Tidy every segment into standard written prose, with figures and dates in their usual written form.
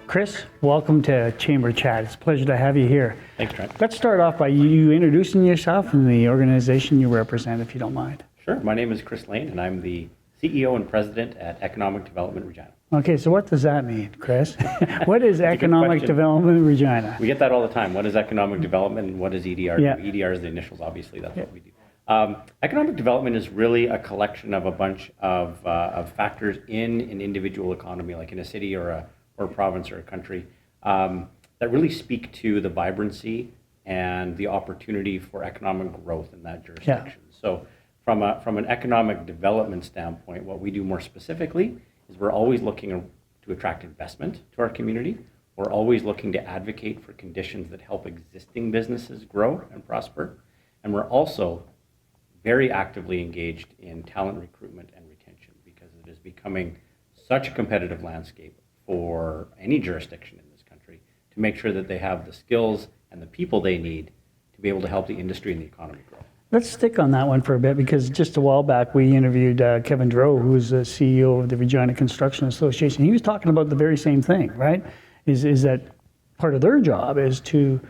Chris, welcome to Chamber Chat. It's a pleasure to have you here. Thanks, Trent. Let's start off by you introducing yourself and the organization you represent, if you don't mind. Sure. My name is Chris Lane, and I'm the CEO and President at Economic Development Regina. Okay, so what does that mean, Chris? What is Economic question. Development Regina? We get that all the time. What is economic development and what is EDR? Yeah. EDR is the initials, obviously. That's what we do. Economic development is really a collection of a bunch of factors in an individual economy, like in a city or a province or a country, that really speak to the vibrancy and the opportunity for economic growth in that jurisdiction. Yeah. So from an economic development standpoint, what we do more specifically is we're always looking to attract investment to our community. We're always looking to advocate for conditions that help existing businesses grow and prosper. And we're also very actively engaged in talent recruitment and retention because it is becoming such a competitive landscape for any jurisdiction in this country to make sure that they have the skills and the people they need to be able to help the industry and the economy grow. Let's stick on that one for a bit because just a while back we interviewed Kevin Droe, who's the CEO of the Regina Construction Association. He was talking about the very same thing, right? Is that part of their job is to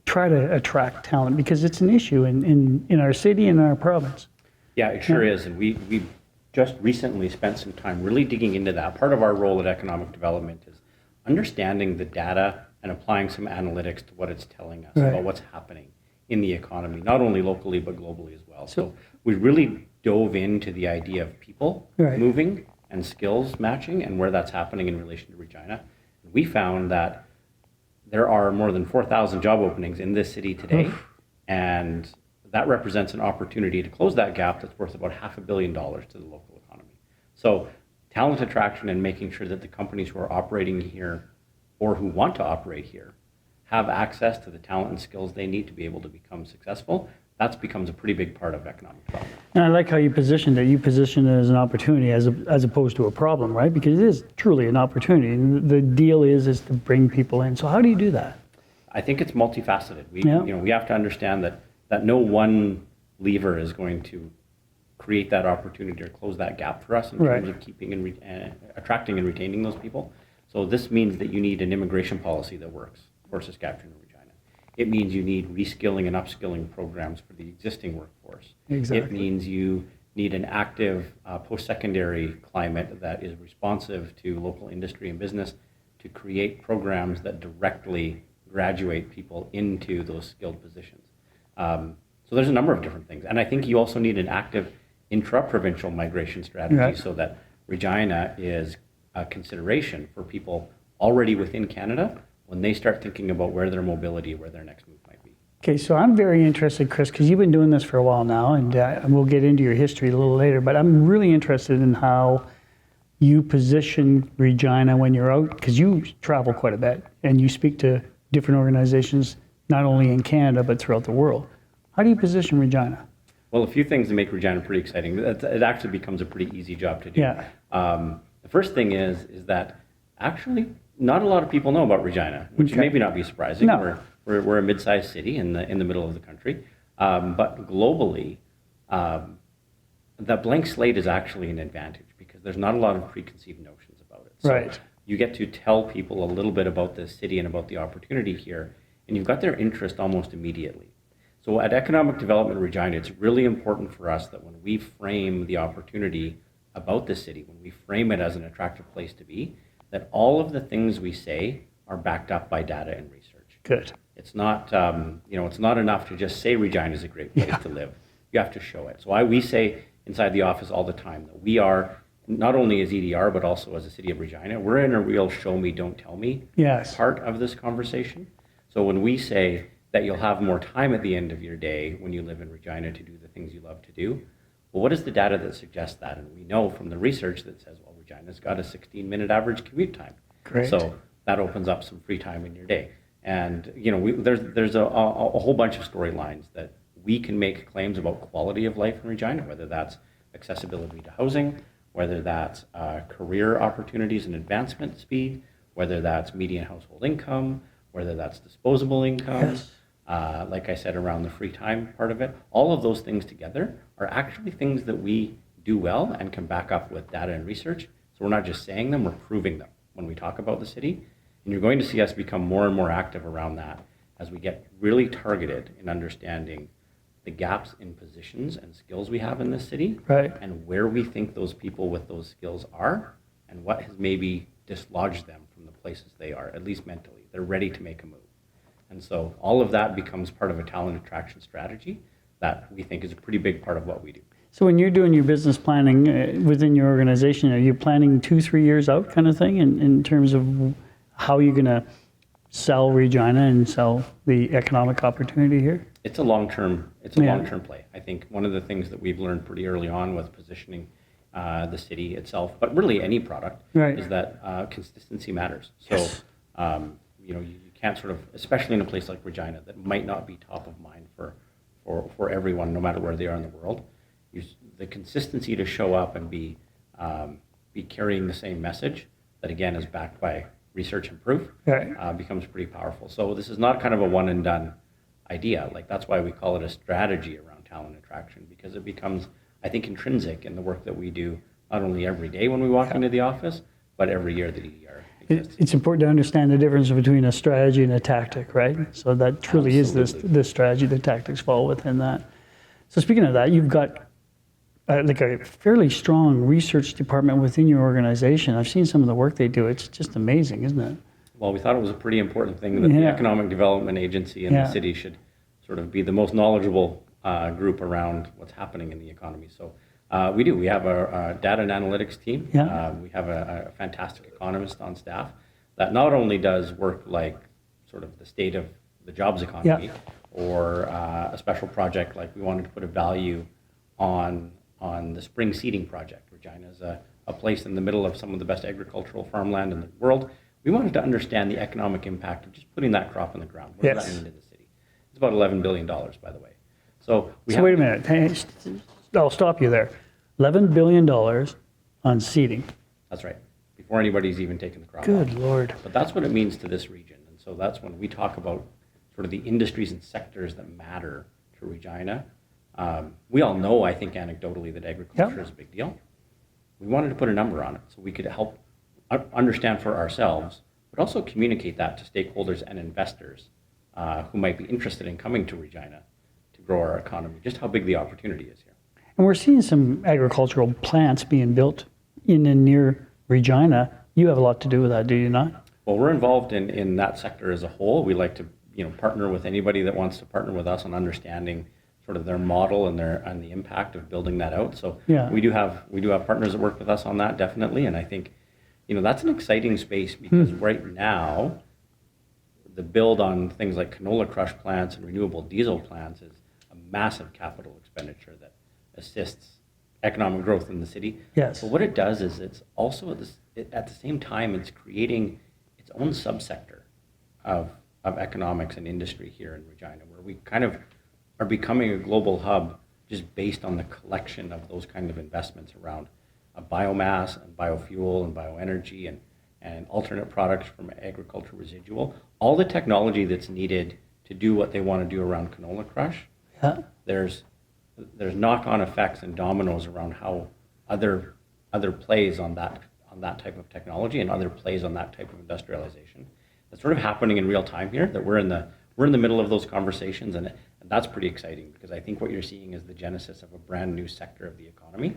try to attract talent because it's an issue in our city and our province. Yeah, it sure is. And we just recently spent some time really digging into that. Part of our role at economic development is understanding the data and applying some analytics to what it's telling us about what's happening in the economy, not only locally, but globally as well. So we really dove into the idea of people moving and skills matching and where that's happening in relation to Regina. We found that there are more than 4,000 job openings in this city today, and that represents an opportunity to close that gap that's worth about $500 million to the local economy. So talent attraction and making sure that the companies who are operating here or who want to operate here have access to the talent and skills they need to be able to become successful, that becomes a pretty big part of economic development. And I like how you positioned it. You positioned it as an opportunity as opposed to a problem, right? Because it is truly an opportunity. And the deal is to bring people in. So how do you do that? I think it's multifaceted. We have to understand that no one lever is going to create that opportunity or close that gap for us in terms of keeping and attracting and retaining those people. So this means that you need an immigration policy that works for Saskatchewan and Regina. It means you need reskilling and upskilling programs for the existing workforce. Exactly. It means you need an active post-secondary climate that is responsive to local industry and business to create programs that directly graduate people into those skilled positions. So there's a number of different things. And I think you also need an active intra-provincial migration strategy so that Regina is a consideration for people already within Canada when they start thinking about where their mobility, where their next move might be. Okay, so I'm very interested, Chris, because you've been doing this for a while now, and we'll get into your history a little later, but I'm really interested in how you position Regina when you're out, because you travel quite a bit, and you speak to different organizations, not only in Canada, but throughout the world. How do you position Regina? Well, a few things that make Regina pretty exciting. It actually becomes a pretty easy job to do. Yeah. The first thing is that actually not a lot of people know about Regina, which maybe not be surprising. No. We're a mid-sized city in the middle of the country, but globally, that blank slate is actually an advantage because there's not a lot of preconceived notions about it. So you get to tell people a little bit about the city and about the opportunity here, and you've got their interest almost immediately. So at Economic Development Regina, it's really important for us that when we frame the opportunity about the city, when we frame it as an attractive place to be, that all of the things we say are backed up by data and research. Good. It's not, it's not enough to just say Regina is a great place to live. You have to show it. So we say inside the office all the time that we are, not only as EDR, but also as a city of Regina, we're in a real show me, don't tell me part of this conversation. So when we say that you'll have more time at the end of your day when you live in Regina to do the things you love to do, well, what is the data that suggests that? And we know from the research that says, well, Regina's got a 16-minute average commute time. Great. So that opens up some free time in your day. And there's a whole bunch of storylines that we can make claims about quality of life in Regina, whether that's accessibility to housing, whether that's career opportunities and advancement speed, whether that's median household income, whether that's disposable income. Like I said, around the free time part of it, all of those things together are actually things that we do well and can back up with data and research. So we're not just saying them, we're proving them when we talk about the city. And you're going to see us become more and more active around that as we get really targeted in understanding the gaps in positions and skills we have in this city, Right. and where we think those people with those skills are, and what has maybe dislodged them from the places they are, at least mentally. They're ready to make a move. And so all of that becomes part of a talent attraction strategy that we think is a pretty big part of what we do. So when you're doing your business planning within your organization, are you planning 2-3 years out kind of thing in terms of how you're going to sell Regina and sell the economic opportunity here? It's a long-term play. I think one of the things that we've learned pretty early on with positioning the city itself, but really any product, Right. is that consistency matters. Yes. So, you can't sort of, especially in a place like Regina that might not be top of mind for everyone, no matter where they are in the world. The consistency to show up and be carrying the same message that, again, is backed by research and proof, Right. becomes pretty powerful. So this is not kind of a one and done idea. Like, that's why we call it a strategy around talent attraction, because it becomes, I think, intrinsic in the work that we do, not only every day when we walk into the office, but every year that EDR exists. It's important to understand the difference between a strategy and a tactic, right? So that truly Absolutely. is this strategy. The tactics fall within that. So speaking of that, you've got like a fairly strong research department within your organization. I've seen some of the work they do. It's just amazing, isn't it? Well, we thought it was a pretty important thing that the Yeah. Economic Development Agency in Yeah. the city should sort of be the most knowledgeable group around what's happening in the economy. So we do. We have a data and analytics team. Yeah. We have a fantastic economist on staff that not only does work like sort of the state of the jobs economy, or a special project like we wanted to put a value on the spring seeding project. Regina is a place in the middle of some of the best agricultural farmland in the world. We wanted to understand the economic impact of just putting that crop in the ground. What does that mean to the city? It's about $11 billion, by the way. So wait a minute. Hey, I'll stop you there. $11 billion on seeding. That's right. Before anybody's even taken the crop Good off. Lord. But that's what it means to this region. And so that's when we talk about sort of the industries and sectors that matter to Regina. We all know, I think, anecdotally, that agriculture is a big deal. We wanted to put a number on it so we could help understand for ourselves, but also communicate that to stakeholders and investors who might be interested in coming to Regina to grow our economy, just how big the opportunity is here. And we're seeing some agricultural plants being built in and near Regina. You have a lot to do with that, do you not? Well, we're involved in that sector as a whole. We like to partner with anybody that wants to partner with us on understanding sort of their model and the impact of building that out. So we do have partners that work with us on that, definitely. And I think that's an exciting space because right now the build on things like canola crush plants and renewable diesel plants is a massive capital expenditure that assists economic growth in the city. Yes. But what it does is it's also at the same time it's creating its own subsector of economics and industry here in Regina, where we kind of are becoming a global hub just based on the collection of those kind of investments around biomass and biofuel and bioenergy and alternate products from agriculture residual. All the technology that's needed to do what they want to do around canola crush. Yeah. There's knock-on effects and dominoes around how other plays on that type of technology and other plays on that type of industrialization. It's sort of happening in real time here. That we're in the middle of those conversations, and that's pretty exciting because I think what you're seeing is the genesis of a brand new sector of the economy.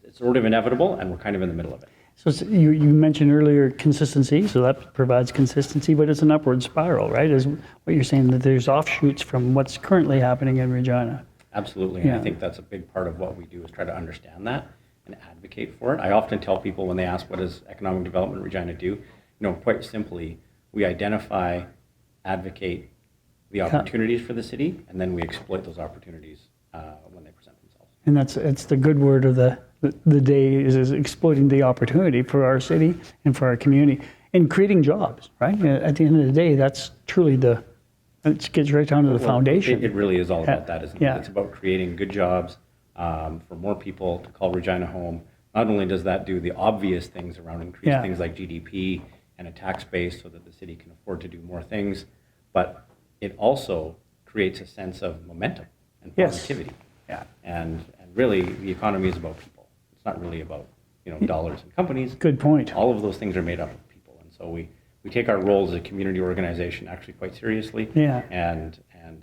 It's sort of inevitable, and we're kind of in the middle of it. So you mentioned earlier consistency, so that provides consistency, but it's an upward spiral, right? Is what you're saying, that there's offshoots from what's currently happening in Regina. Absolutely, and I think that's a big part of what we do is try to understand that and advocate for it. I often tell people when they ask what does economic development in Regina do, quite simply, we identify, advocate the opportunities for the city, and then we exploit those opportunities when they present themselves. And it's the good word of the day is exploiting the opportunity for our city and for our community and creating jobs, right? At the end of the day, that's truly it gets right down to the foundation. It really is all about that, isn't it? Yeah. It's about creating good jobs for more people to call Regina home. Not only does that do the obvious things around increase things like GDP and a tax base so that the city can afford to do more things, but it also creates a sense of momentum and positivity. Yeah. And really, the economy is about people. It's not really about dollars and companies. Good point. All of those things are made up of people, and so we take our role as a community organization actually quite seriously. Yeah. And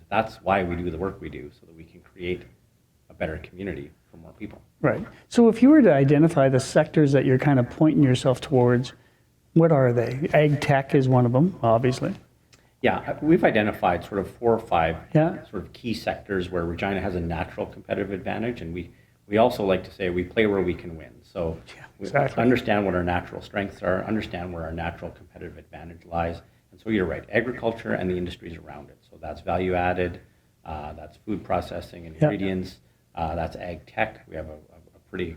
that's why we do the work we do, so that we can create a better community for more people. Right. So if you were to identify the sectors that you're kind of pointing yourself towards, what are they? Ag tech is one of them, obviously. Yeah, we've identified sort of 4 or 5 Yeah. sort of key sectors where Regina has a natural competitive advantage, and we also like to say we play where we can win. So we exactly. understand what our natural strengths are, understand where our natural competitive advantage lies. And so you're right, agriculture and the industries around it. So that's value added, that's food processing and ingredients, that's ag tech. We have a pretty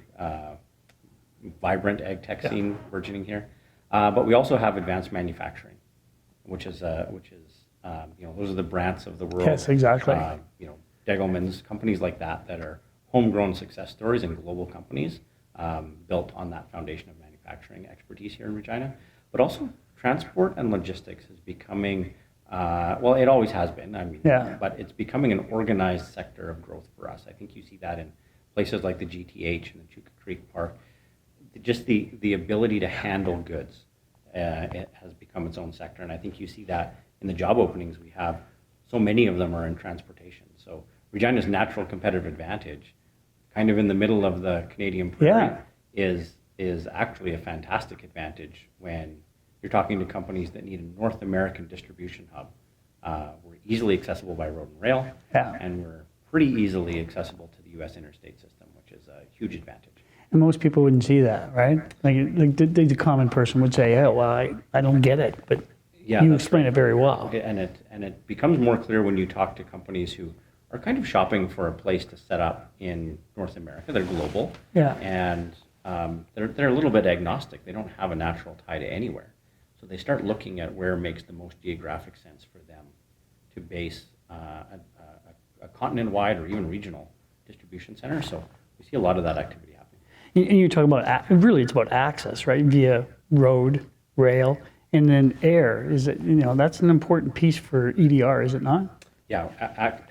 vibrant ag tech scene burgeoning here. But we also have advanced manufacturing, which is those are the Brandts of the world. Yes, exactly. Degelman's, companies like that are homegrown success stories and global companies built on that foundation of manufacturing expertise here in Regina. But also transport and logistics is becoming, it always has been, but it's becoming an organized sector of growth for us. I think you see that in places like the GTH and the Chuka Creek Park. Just the ability to handle goods it has become its own sector, and I think you see that in the job openings we have. So many of them are in transportation. So Regina's natural competitive advantage, kind of in the middle of the Canadian prairie, is actually a fantastic advantage when you're talking to companies that need a North American distribution hub. We're easily accessible by road and rail, and we're pretty easily accessible to the U.S. interstate system, which is a huge advantage. And most people wouldn't see that, right? Like the common person would say, "Oh, well, I don't get it," but you explain it very well. And it becomes more clear when you talk to companies who are kind of shopping for a place to set up in North America. They're global, and they're a little bit agnostic. They don't have a natural tie to anywhere, so they start looking at where makes the most geographic sense for them to base a continent-wide or even regional distribution center. So we see a lot of that activity happening. And you're talking about, really it's about access, right? Via road, rail, and then air. Is it, that's an important piece for EDR, is it not? Yeah,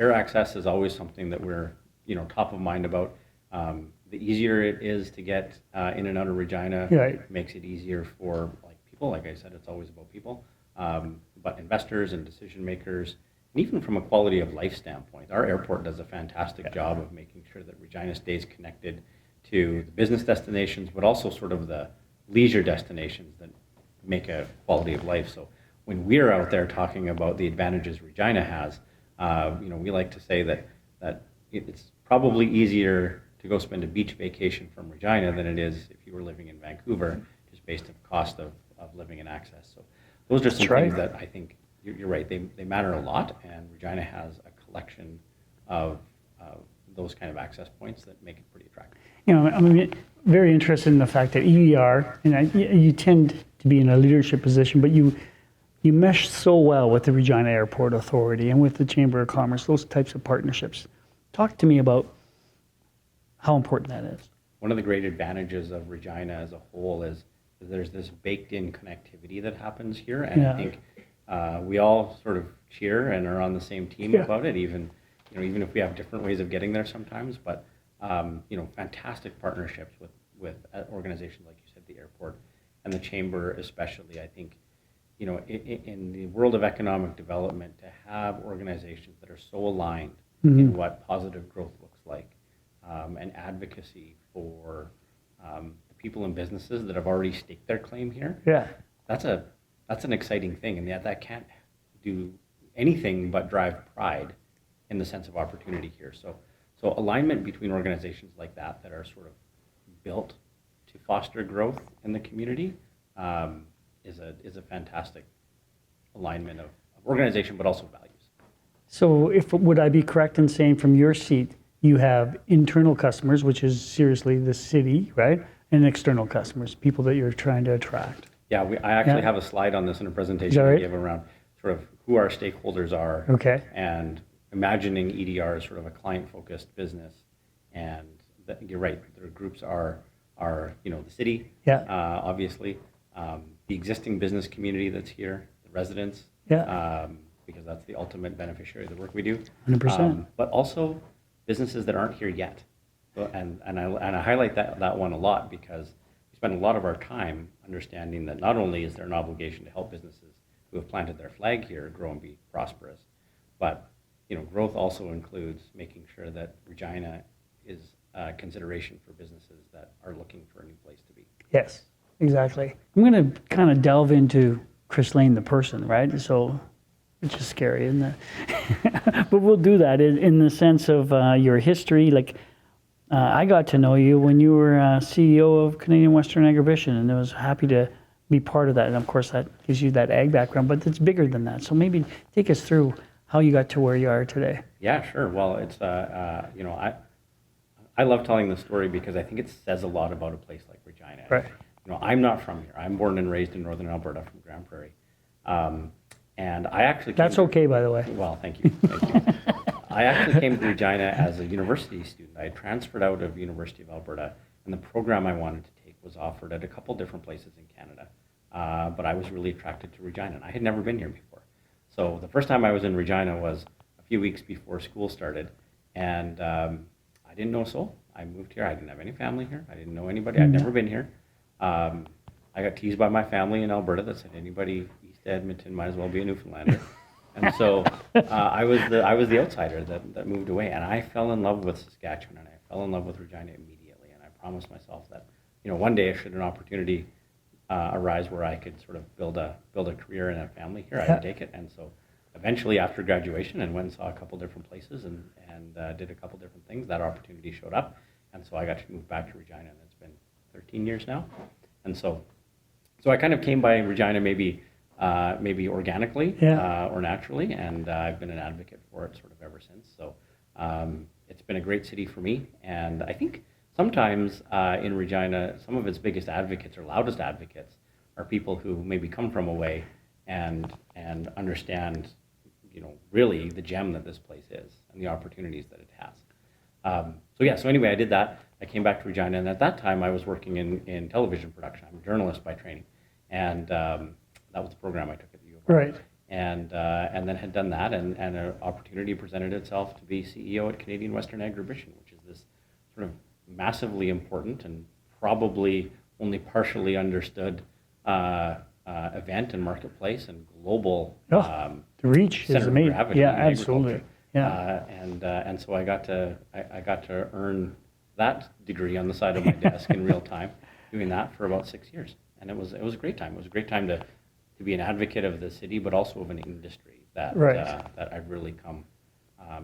air access is always something that we're, top of mind about. The easier it is to get in and out of Regina, makes it easier for people. Like I said, it's always about people. But investors and decision makers, and even from a quality of life standpoint, our airport does a fantastic job of making sure that Regina stays connected to the business destinations, but also sort of the leisure destinations that make a quality of life. So when we're out there talking about the advantages Regina has, we like to say that it's probably easier to go spend a beach vacation from Regina than it is if you were living in Vancouver, just based on the cost of living and access. So those are some things that I think you're right. They matter a lot, and Regina has a collection of those kind of access points that make it pretty attractive. I'm very interested in the fact that EDR, and you tend to be in a leadership position, but you mesh so well with the Regina Airport Authority and with the Chamber of Commerce, those types of partnerships. Talk to me about how important that is. One of the great advantages of Regina as a whole is there's this baked-in connectivity that happens here, and I think we all sort of cheer and are on the same team about it, even if we have different ways of getting there sometimes. But fantastic partnerships with organizations like you said, the airport and the chamber especially. I think in the world of economic development, to have organizations that are so aligned in what positive growth looks like, and advocacy for the people and businesses that have already staked their claim here. That's an exciting thing, and yet that can't do anything but drive pride in the sense of opportunity here. So alignment between organizations like that are sort of built to foster growth in the community is a fantastic alignment of organization, but also values. So would I be correct in saying from your seat, you have internal customers, which is seriously the city, right? And external customers, people that you're trying to attract. Yeah, I actually have a slide on this in a presentation I give around sort of who our stakeholders are. And imagining EDR as sort of a client-focused business. And you're right, their groups are the city, obviously, the existing business community that's here, the residents, because that's the ultimate beneficiary of the work we do. 100%. But also businesses that aren't here yet. And I highlight that one a lot because we spend a lot of our time understanding that not only is there an obligation to help businesses who have planted their flag here grow and be prosperous, but growth also includes making sure that Regina is a consideration for businesses that are looking for a new place to be. Yes, exactly. I'm going to kind of delve into Chris Lane, the person, right? So, which is scary, isn't it? But we'll do that in the sense of your history. Like, I got to know you when you were CEO of Canadian Western Agribition, and I was happy to be part of that. And of course, that gives you that ag background, but it's bigger than that. So maybe take us through how you got to where you are today. Yeah, sure. Well, it's I love telling the story because I think it says a lot about a place like Regina. Right. I'm not from here. I'm born and raised in northern Alberta from Grand Prairie, and I actually That's okay, by the way. Well, thank you. Thank you. I actually came to Regina as a university student. I had transferred out of University of Alberta, and the program I wanted to take was offered at a couple different places in Canada, but I was really attracted to Regina, and I had never been here before. So the first time I was in Regina was a few weeks before school started, and I didn't know a soul. I moved here. I didn't have any family here. I didn't know anybody. I'd never been here. I got teased by my family in Alberta that said anybody east of Edmonton might as well be a Newfoundlander. And so I was the outsider that moved away, and I fell in love with Saskatchewan, and I fell in love with Regina immediately. And I promised myself that one day, should an opportunity arise where I could sort of build a career and a family here, I would take it. And so eventually, after graduation, and went and saw a couple different places and did a couple different things, that opportunity showed up, and so I got to move back to Regina, and it's been 13 years now. And so I kind of came by Regina maybe organically or naturally, and I've been an advocate for it sort of ever since. So it's been a great city for me, and I think sometimes in Regina, some of its biggest advocates or loudest advocates are people who maybe come from away and understand, really the gem that this place is and the opportunities that it has. So anyway, I did that. I came back to Regina, and at that time I was working in television production. I'm a journalist by training, and that was the program I took at the U of R. Right. And then had done that, and an opportunity presented itself to be CEO at Canadian Western Agribition, which is this sort of massively important and probably only partially understood event and marketplace and global the reach is amazing. Yeah, absolutely. Yeah. And so I got to earn that degree on the side of my desk in real time, doing that for about 6 years, and it was a great time. It was a great time to be an advocate of the city, but also of an industry that I've really come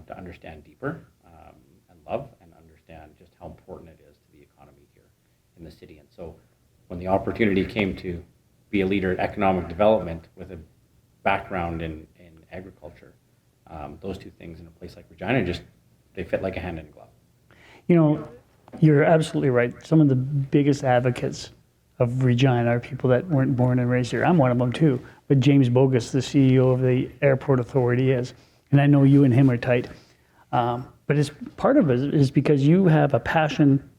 to understand deeper and love, and understand just how important it is to the economy here in the city. And so when the opportunity came to be a leader in economic development with a background in agriculture, those two things in a place like Regina, they fit like a hand in a glove. You're absolutely right. Some of the biggest advocates of Regina are people that weren't born and raised here. I'm one of them too. But James Bogus, the CEO of the Airport Authority, is, and I know you and him are tight. But part of it is because you have a passion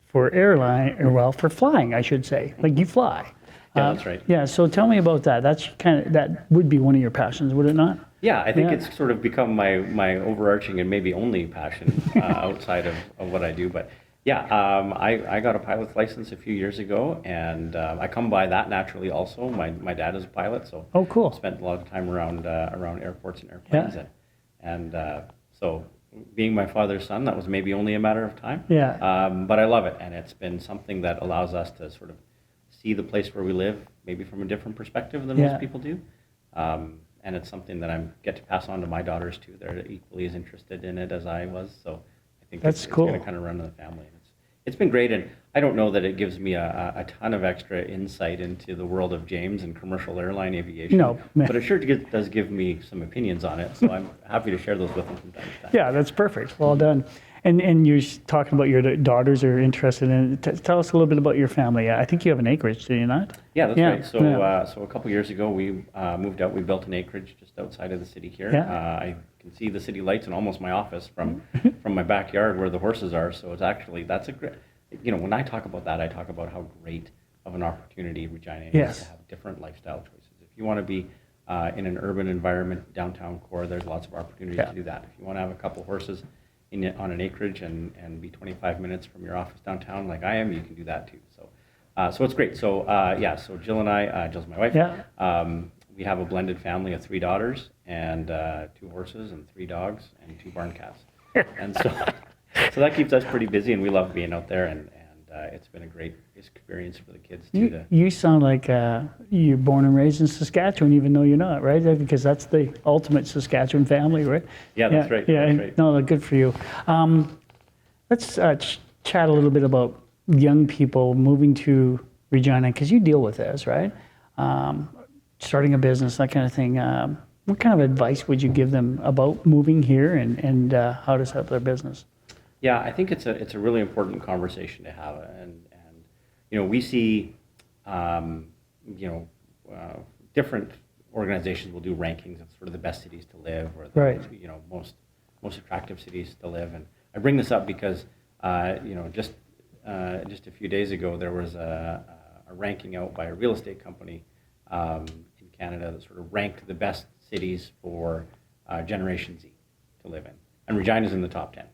for for flying, I should say. Like, you fly. Yeah, that's right. Yeah. So tell me about that. That would be one of your passions, would it not? Yeah, I think it's sort of become my overarching and maybe only passion outside of what I do. But yeah, I got a pilot's license a few years ago, and I come by that naturally also. My dad is a pilot, so cool. Spent a lot of time around airports and airplanes, and so being my father's son, that was maybe only a matter of time. Yeah. But I love it, and it's been something that allows us to sort of see the place where we live maybe from a different perspective than most people do. And it's something that I get to pass on to my daughters too. They're equally as interested in it as I was. So I think that's it's cool. going to kind of run in the family. It's been great, and I don't know that it gives me a ton of extra insight into the world of James and commercial airline aviation. No. But it sure does give me some opinions on it. So I'm happy to share those with them from time to time. Yeah, that's perfect. Well done. And you're talking about your daughters are interested in it. Tell us a little bit about your family. I think you have an acreage, do you not? Yeah, that's right. So a couple years ago, we moved out. We built an acreage just outside of the city here. Yeah. I can see the city lights in almost my office from my backyard where the horses are. So it's actually, that's a great, when I talk about that, I talk about how great of an opportunity Regina is to have different lifestyle choices. If you want to be in an urban environment, downtown core, there's lots of opportunities to do that. If you want to have a couple horses on an acreage and be 25 minutes from your office downtown like I am, you can do that too. So So it's great. So so Jill and I, Jill's my wife. Yeah. We have a blended family of 3 daughters and 2 horses and 3 dogs and 2 barn calves. And so that keeps us pretty busy, and we love being out there. And it's been a great experience for the kids too. You sound like you're born and raised in Saskatchewan, even though you're not, right? Because that's the ultimate Saskatchewan family, right? Yeah, that's right. Yeah, that's right. no, good for you. Let's chat a little bit about young people moving to Regina, because you deal with this, right? Starting a business, that kind of thing. What kind of advice would you give them about moving here and how to set up their business? Yeah, I think it's a really important conversation to have, and we see different organizations will do rankings of sort of the best cities to live, or the Right. most attractive cities to live. And I bring this up because just a few days ago there was a ranking out by a real estate company in Canada that sort of ranked the best cities for Generation Z to live in, and Regina's in the top 10.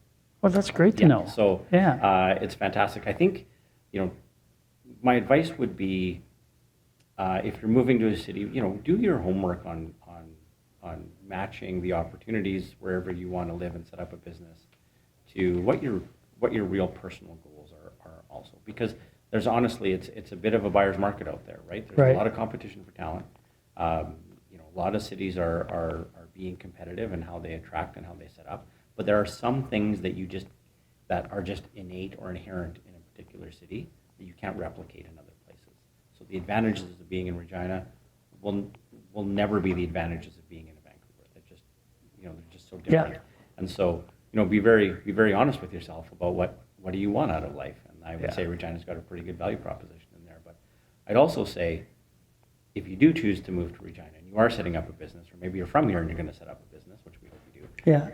Well, that's great to know. So it's fantastic. I think, my advice would be, if you're moving to a city, do your homework on matching the opportunities wherever you want to live and set up a business to what your real personal goals are also. Because there's honestly, it's a bit of a buyer's market out there, right? There's Right. a lot of competition for talent. A lot of cities are being competitive in how they attract and how they set up. But there are some things that are just innate or inherent in a particular city that you can't replicate in other places. So the advantages of being in Regina will never be the advantages of being in Vancouver. They're just so different. Yeah. And so, be very honest with yourself about what do you want out of life. And I would say Regina's got a pretty good value proposition in there. But I'd also say, if you do choose to move to Regina and you are setting up a business, or maybe you're from here and you're going to set up a business, which we hope you do. Yeah.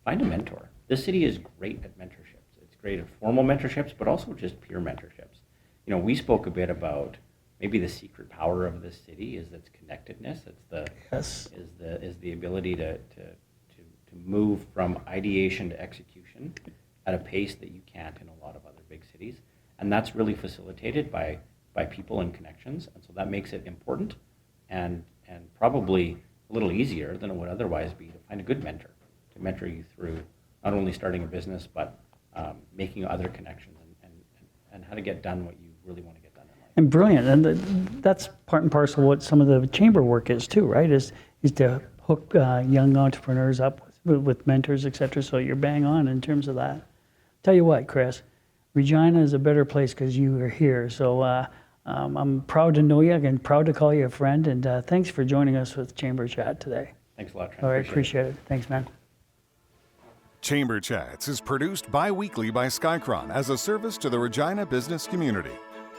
Find a mentor. This city is great at mentorships. It's great at formal mentorships, but also just peer mentorships. We spoke a bit about maybe the secret power of this city is its connectedness. It's is the ability to move from ideation to execution at a pace that you can't in a lot of other big cities, and that's really facilitated by people and connections, and so that makes it important and probably a little easier than it would otherwise be to find a good mentor to mentor you through not only starting a business, but making other connections and how to get done what you really want to get done in life. And brilliant, and that's part and parcel of what some of the chamber work is too, right? Is to hook young entrepreneurs up with mentors, et cetera. So you're bang on in terms of that. Tell you what, Chris, Regina is a better place because you are here. So I'm proud to know you and proud to call you a friend. And thanks for joining us with Chamber Chat today. Thanks a lot, Trent. All right, appreciate it. Thanks, man. Chamber Chats is produced bi-weekly by Skycron as a service to the Regina business community.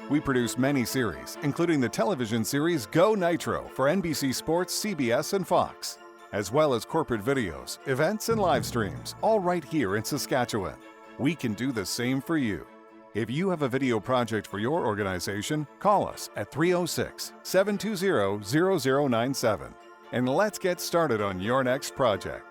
We produce many series, including the television series Go Nitro for NBC Sports, CBS, and Fox, as well as corporate videos, events, and live streams, all right here in Saskatchewan. We can do the same for you. If you have a video project for your organization, call us at 306-720-0097. And let's get started on your next project.